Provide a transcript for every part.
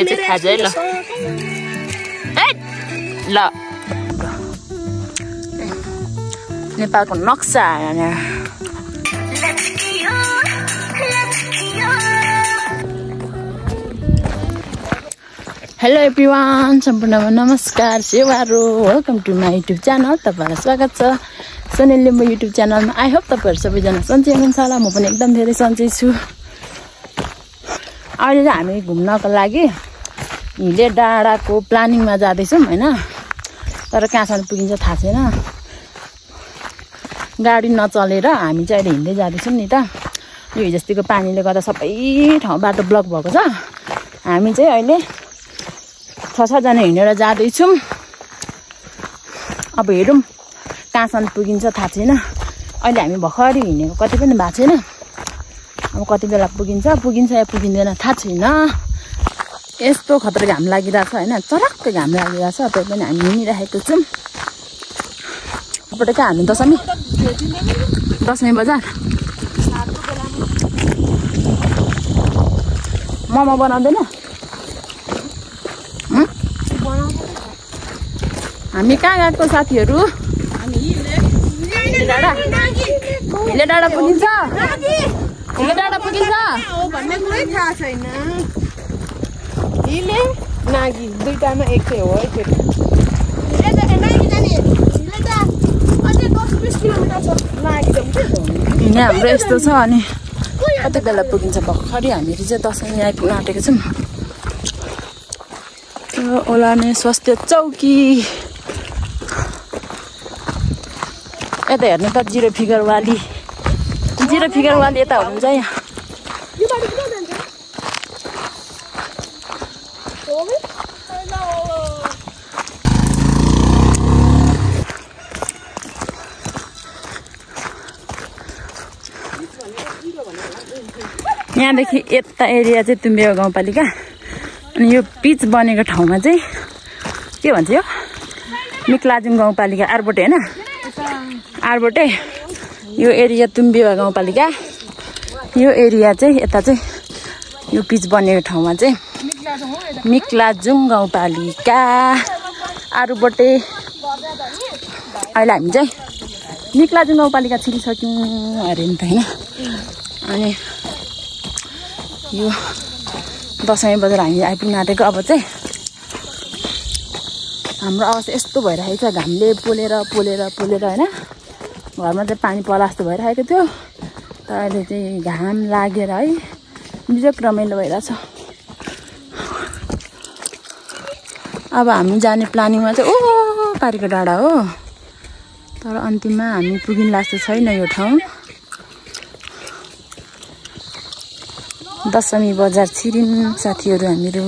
यो चाहिँ खाजा है ल ल नेपालको नक्सा यहाँ हेलो एभ्रिवान सम्पूर्णमा नमस्कार सेवारो welcome to my YouTube channel तपाईँलाई स्वागत छ सोनेल लिम्बू युट्युब च्यानलमा आई होप तपाईँहरू सबैजना सन्चै हुनुहुन्छ होला म पनि एकदम धेरै सन्चै छु अहिले चाहिँ हामी घुम्नको लागि हिले डाँडाको प्लानिङमा जाँदैछौँ हैन तर कहाँसम्म पुगिन्छ थाहा छैन गाडी नचलेर हामी चाहिँ अहिले हिँड्दै जाँदैछौँ नि त यो हिजोस्तिको पानीले गर्दा सबै ठाउँ बाटो ब्लक भएको छ हामी चाहिँ अहिले 6-7 जना हिँडेर जाँदैछौँ अब हेरौँ कहाँसम्म पुगिन्छ थाहा छैन अहिले हामी भर्खरै हिँडेको कति पनि भएको छैन अब कति बेला पुगिन्छ या पुगिँदैन थाहा छैन यस्तो खतरा घाम लागिरहेछ हैन चरक्क घाम लागिरहेछ त्यही पनि हामी हिँडिरहेको छौँ पटक हामी दशमी बजार मोमो बनाउँदैन हामी कहाँ गएको साथीहरू हिले डाँडा पुगिन्छ हिले डाँडा पुगिन्छ भन्ने कुरै थाहा छैन हिले नागी दुईटामा एकै हो एकचोटि यहाँ हाम्रो यस्तो छ अनि कति बेला पुगिन्छ भर्खरै हामीहरू चाहिँ दशमी आइपुग्न आँटेको छौँ ओलाने स्वास्थ्य चौकी यता हेर्नु त जिरो फिगर वाली यता हुनुहुन्छ यहाँ यहाँदेखि यता एरिया चाहिँ तुम्बिया गाउँपालिका अनि यो पिच बनेको ठाउँमा चाहिँ के भन्छ यो मिक्लाजुङ गाउँपालिका आरबोटे हैन आरबोटे यो एरिया तुम्बिया गाउँपालिका यो एरिया चाहिँ यता चाहिँ यो पिच बनेको ठाउँमा चाहिँ मिक्लाजुङ गाउँपालिका आरबोटे अहिले हामी चाहिँ मिक्लाजुङ गाउँपालिका छिरिसक्यौँ अरे नि त हैन अनि यो दशमी बजार हामी आइपुग्न आँटेको अब चाहिँ हाम्रो अवस्था यस्तो भइरहेको छ घामले पोलेर हैन घरमा चाहिँ पानी पर्ला जस्तो भइरहेको थियो तर अहिले चाहिँ घाम लागेर है बिजोक रमाइलो भइरहेछ अब हामी जाने प्लानिङमा चाहिँ ओ पारीको डाँडा हो तर अन्तिममा हामी पुगिन लाग्छ छैन यो ठाउँ दशमी बजार छिरिम साथीहरू हामीहरू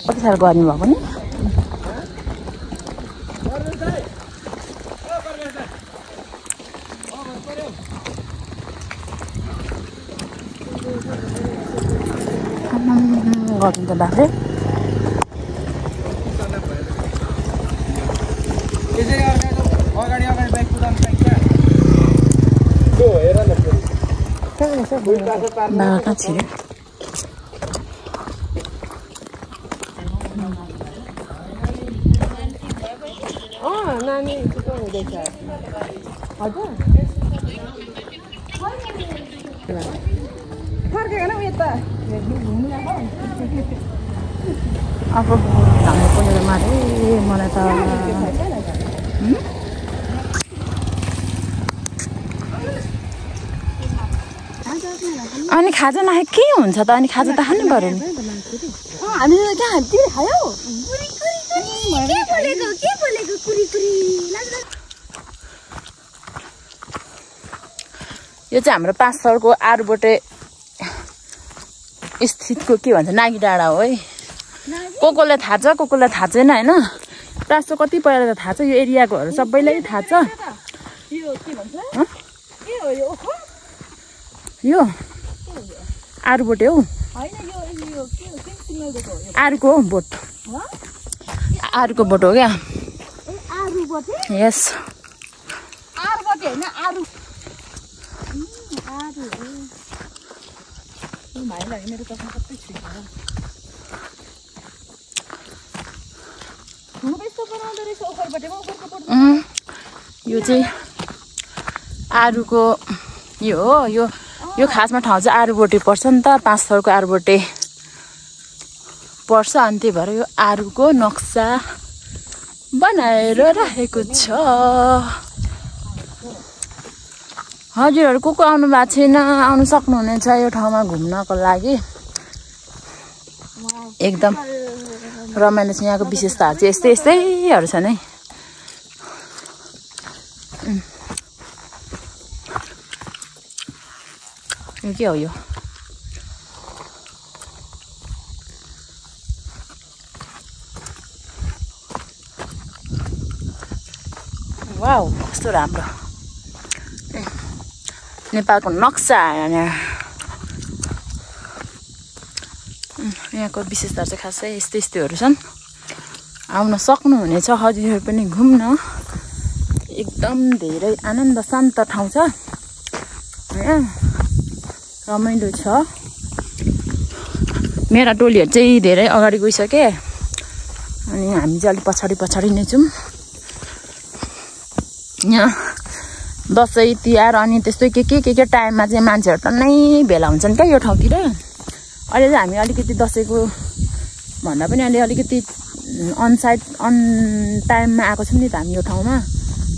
कति साल गर्नु भएको नि गर्नु त बाख्रे बाख्रा छिरे नानी हुँदैछ हजुर फर्केको न यता अब हाम्रो पोलेर मारे मलाई त अनि खाजा नखाए के हुन्छ त अनि खाजा त खानु पर्यो नि हामी कहाँ खायो यो चाहिँ हाम्रो 5 सौको आरबोटे स्थितको के भन्छ नागी डाँडा हो है कोकोलाई थाहा छ कोकोलाई थाहा छैन हैन प्रायः कति पहिला त थाहा छ यो एरियाकोहरू सबैलाई थाहा छ यो आरबोटे हो आरुको बोट आरुको बोट हो क्या यस आरुबोटे हैन आरु यो चाहिँ आरुको यो हो यो खासमा ठाउँ चाहिँ आरुबोटे पर्छ नि त 5 थरको आरुबोटे पर्छ अनि त्यही भएर यो आरुको नक्सा बनाएर राखेको छ हजुरहरु को आउनु भएको छैन आउनु सक्नुहुनेछ यो ठाउँमा घुम्नको लागि एकदम रमाइलो छ यहाँको विशेषताहरु चाहिँ यस्तैहरु छन् है यो के हो यो वाउ कस्तो राम्रो नेपालको नक्सा यहाँको विशेषताहरु चाहिँ खासै यस्तैहरु छन् आउन सक्नुहुनेछ हजुरहरु पनि घुम्न एकदम धेरै आनन्द शान्त ठाउँ छ हैन रमाइलो छ मेरा टोलीहरु चाहिँ धेरै अगाडि गइसके अनि हामी चाहिँ अलि पछाडी नै छौं यहाँ दशैं तिहार अनि त्यस्तै के टाइममा चाहिँ मान्छेहरु टन्नै भेला हुन्छन् क्या यो ठाउँतिर अहिले चाहिँ हामी अलिकति दशैंको भन्दा पनि अलिकति अन टाइममा आएको छौं नि त हामी यो ठाउँमा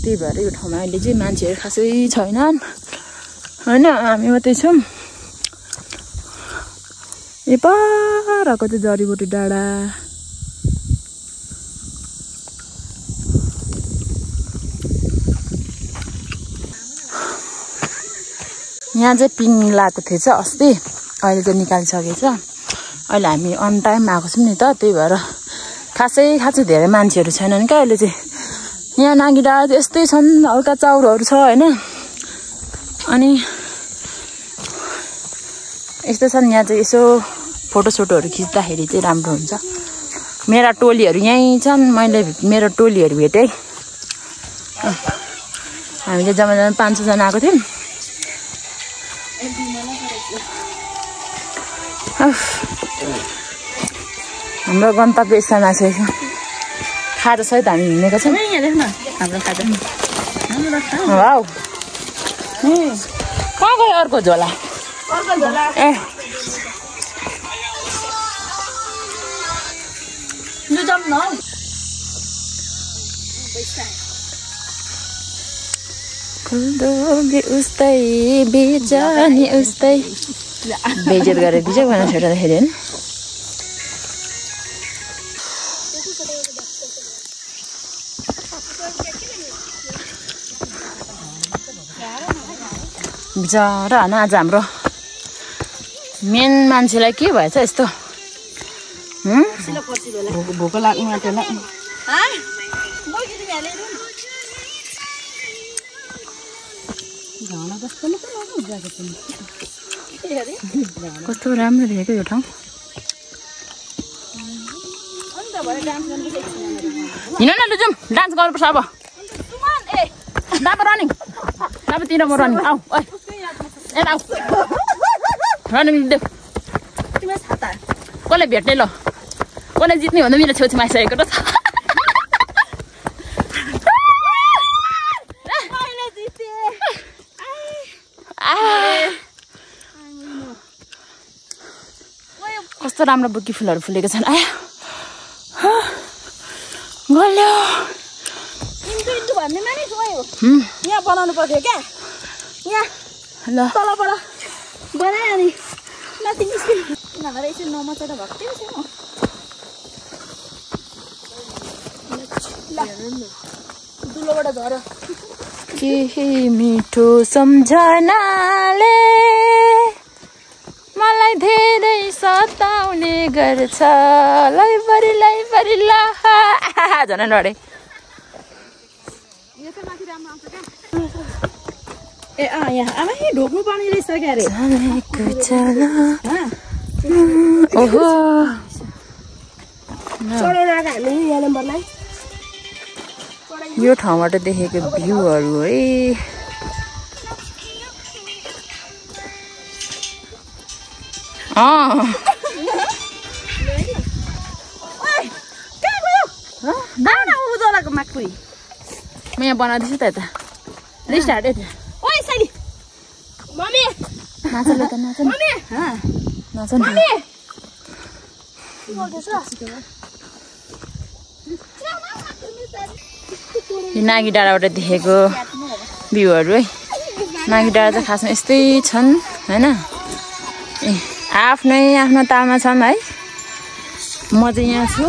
त्यही भएर यो ठाउँमा अहिले चाहिँ मान्छेहरु खासै छैनन् हैन हामी मात्रै छौं ए परको चाहिँ जडीबुटी डाँडा यहाँ चाहिँ पिङ लगाएको थिएछ अस्ति अहिले चाहिँ निकालिसकेछ अहिले हामी अन टाइम आएको छौं नि त त्यही भएर खासै धेरै मान्छेहरु छैनन् क्या अहिले चाहिँ यहाँ नागी डाँडा चाहिँ यस्तै छन् हल्का चाउरोहरु छ हैन अनि यस्तो छन् यहाँ चाहिँ यसो फोटोसोटोहरु खिच्दाखेरि चाहिँ राम्रो हुन्छ मेरा टोलीहरु यही छन् मैले मेरो टोलीहरु भेटे हामीले जम्मा 500 जना आएको थियौं हाम्रो गन्तव्य स्थान आइसकेको छ खाजा सहित हामी हिँडेको छौं यहाँ देख्न हाम्रो खाजा वाउ कहाँ गयो अर्को झोला ए लु जाम न फुलदोगे उस्तै बेजानी उस्तै बेइज्जत गरेर दिन्छ भनेर छोड्दाखेरि हैन बिचारा हैन आज हाम्रो मेन मान्छेलाई के भएछ यस्तो भोक लाग्नु आँटेन कस्तो राम्रो देखेको यो ठाउँ हिँड न लु जाउँ डान्स गर्नुपर्छ अब रनिङ तिर म रनिङ आऊ आऊ रनिङ देऊ कसले भेट्ने ल कसले जित्ने भन्दा मेरो छेउछाउमा आइसकेको र कस्तो राम्रो बुकी फुलहरु फुलेको छन् आया गल्यो इन्टु भन्ने मानिस गयो यहाँ बनाउनु पर्यो क्या यहाँ ल तलबाट बनाए अनि माथि निस्किनु नभएर यसो नमचेर भएको थियो दुलोबाट झऱ्यो के मिठो सम्झनाले मलाई धेरै सताउने गर्छ लैबरी ला झन् लडे यो चाहिँ माथि राम्रो आउँछ क्या ए यहाँ आमा ढोक्नु पर्ने रहेछ क्या अरे ओहो हामी यहाँ नम्बरलाई यो ठाउँबाट देखेको भ्यूहरु है उजालाको मागपुरी म यहाँ बनाउँदैछु त यता रिस्टार्ट यता ओइ साली मम्मी नाच ल त नाच मम्मी नाच मम्मी यो नागी डाँडाबाट देखेको भ्यूहरू है नागी डाँडा चाहिँ खासमा यस्तै छन् हैन ए आफ्नो तालमा छन् है म चाहिँ यहाँ छु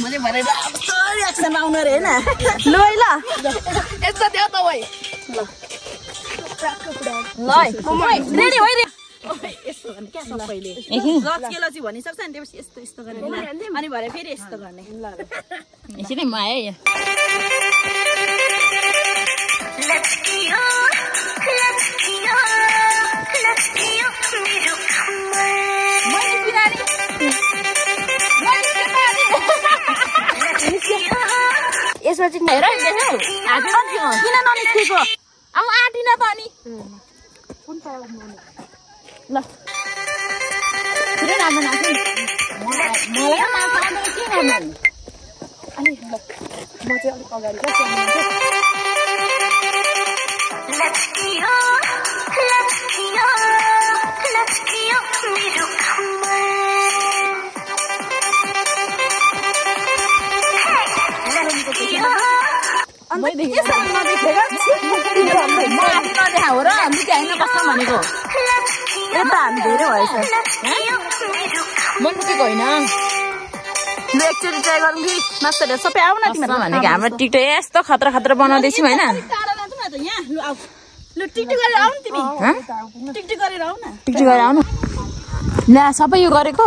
मैले भनेर सरी एक्सन आउनु रे हैन ल है ल यस्तो देऊ त ओइ ल रेडी होइ रे यस्तो गर्ने क्या सबैले लचकेलची भनिसक्छ नि त्यसपछि यस्तो यस्तो गर्ने अनि भरे फेरि यस्तो गर्ने ल यसरी म आएँ यहाँ यसमा चाहिँ हेर किन ननिस्केको अब आँटिन त अनि ल पुरै राम्रो नाच्छ नि मलाई नाच्न आउँदैन के गर्नु अनि ल म चाहिँ अलिक अगाडि हो र लुकी होइन बस्न भनेको यता हामी धेरै भएछ म लुकेको होइन लु एकचोटि ट्राई गरौँ कि मास्टरहरू सबै आऊ न तिमीहरू भनेको हाम्रो टिकटक यस्तो खतरा खतरा बनाउँदैछौँ होइन लु टिकटक गरेर आऊ न तिमी टिकटक गरेर आऊ न टिकटक गरेर आउनु ल्या सबै यो गरेको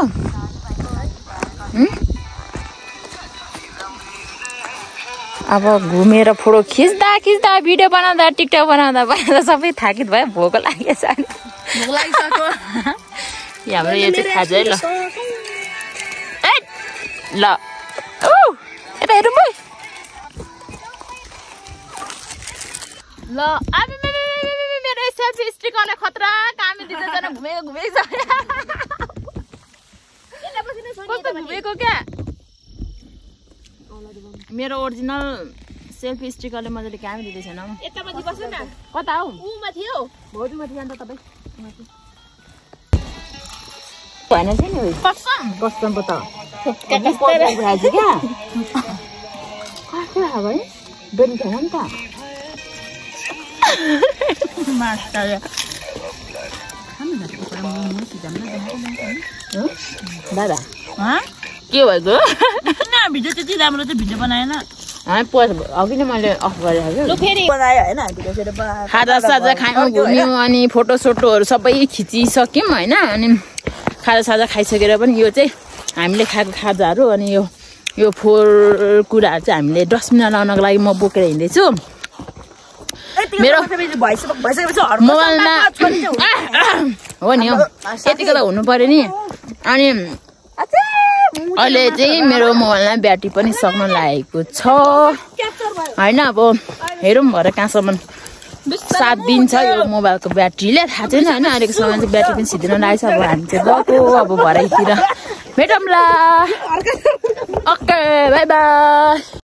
अब घुमेर फोटो खिच्दा भिडियो बनाउँदा टिकटक बनाउँदा सबै थाकित भयो भोक लागेछ नि भोक लागिसक्यो हाम्रो यो चाहिँ खाजा है ल ल यता हेरौँ है ल अब मेरो सेल्फी स्टिक वाला खतरा कामी दिँदा घुमेको कस्तो घुमेको क्या मेरो ओरिजिनल सेल्फी स्टिकरले मजाले काम दिँदैछ न यता माथि बस्नु न कता हौ उ माथि हो भौजू माथि जान्छ तपाईँ भएन थियो नि कस्टम पो त भाजी क्या कस्तो खाएको है बेनी छैन नि त दादा के भएको भिडियो त्यति राम्रो चाहिँ भिडियो बनाएन अघि नै मैले अफ गरेको फेरि बनायो होइन भिडियो फेरि बनायो खाजासाजा खायौँ घुम्यौँ अनि फोटोसोटोहरू सबै खिचिसक्यौँ होइन अनि खाजासाजा खाइसकेर पनि यो चाहिँ हामीले खाएको खाजाहरू अनि यो फोहोर कुराहरू चाहिँ हामीले डस्टबिनमा लाउनको लागि म बोकेर हिँड्दैछु मेरो मोबाइलमा हो नि हौ यतिको त हुनु पर्यो नि अनि अहिले चाहिँ मेरो मोबाइलमा ब्याट्री पनि सक्न लागेको छ होइन अब हेरौँ भरे कहाँसम्म 7 दिन छ यो मोबाइलको ब्याट्रीले थाहा छैन होइन अहिलेको समय चाहिँ ब्याट्री पनि सिद्धिन लागेको छ अब हामी चाहिँ गएको अब भरेतिर भेटौँला ओके बाई बाई